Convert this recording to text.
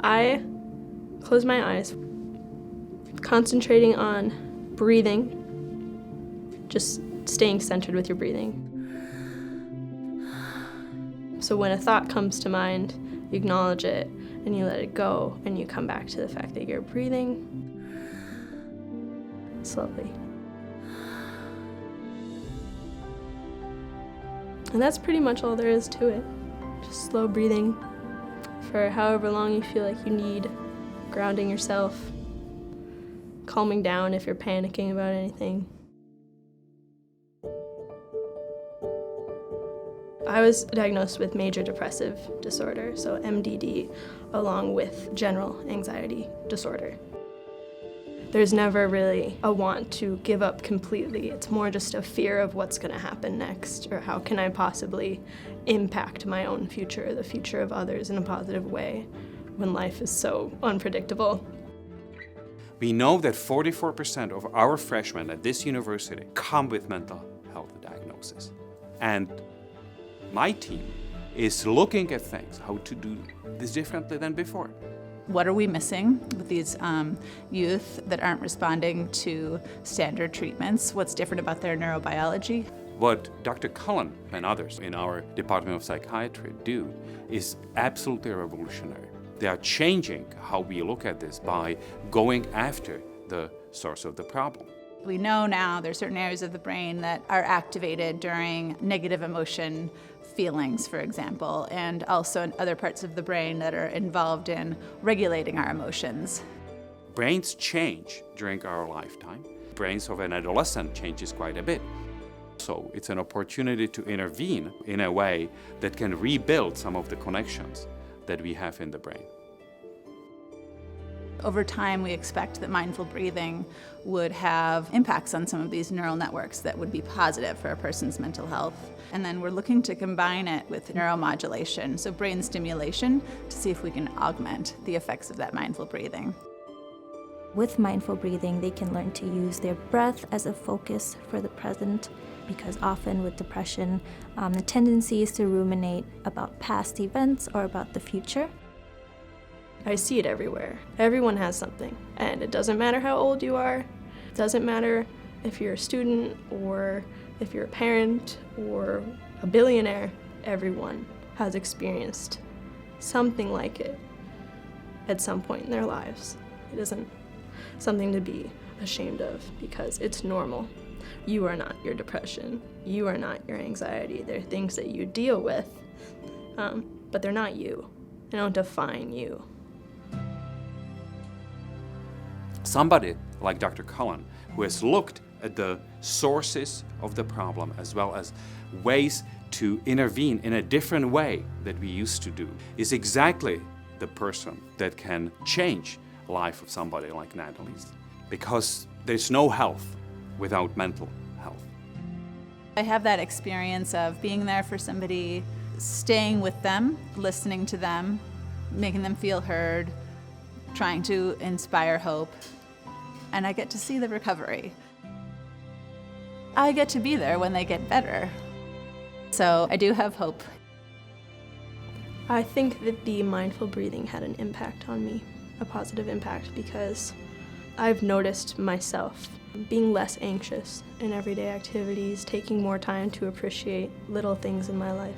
I close my eyes, concentrating on breathing, just staying centered with your breathing. So when a thought comes to mind, you acknowledge it and you let it go, and you come back to the fact that you're breathing slowly. And that's pretty much all there is to it. Just slow breathing for however long you feel like you need, grounding yourself, calming down if you're panicking about anything. I was diagnosed with major depressive disorder, so MDD, along with general anxiety disorder. There's never really a want to give up completely. It's more just a fear of what's going to happen next, or how can I possibly impact my own future, the future of others in a positive way, when life is so unpredictable. We know that 44% of our freshmen at this university come with mental health diagnosis. And my team is looking at things, how to do this differently than before. What are we missing with these youth that aren't responding to standard treatments? What's different about their neurobiology? What Dr. Cullen and others in our Department of Psychiatry do is absolutely revolutionary. They are changing how we look at this by going after the source of the problem. We know now there's certain areas of the brain that are activated during negative emotion feelings, for example, and also in other parts of the brain that are involved in regulating our emotions. Brains change during our lifetime. Brains of an adolescent changes quite a bit. So it's an opportunity to intervene in a way that can rebuild some of the connections that we have in the brain. Over time, we expect that mindful breathing would have impacts on some of these neural networks that would be positive for a person's mental health. And then we're looking to combine it with neuromodulation, so brain stimulation, to see if we can augment the effects of that mindful breathing. With mindful breathing, they can learn to use their breath as a focus for the present, because often with depression, the tendency is to ruminate about past events or about the future. I see it everywhere. Everyone has something, and it doesn't matter how old you are. It doesn't matter if you're a student or if you're a parent or a billionaire. Everyone has experienced something like it at some point in their lives. It isn't something to be ashamed of, because it's normal. You are not your depression. You are not your anxiety. They're things that you deal with, but they're not you. They don't define you. Somebody like Dr. Cullen, who has looked at the sources of the problem as well as ways to intervene in a different way that we used to do, is exactly the person that can change the life of somebody like Natalie's, because there's no health without mental health. I have that experience of being there for somebody, staying with them, listening to them, making them feel heard, trying to inspire hope, and I get to see the recovery. I get to be there when they get better. So I do have hope. I think that the mindful breathing had an impact on me, a positive impact, because I've noticed myself being less anxious in everyday activities, taking more time to appreciate little things in my life.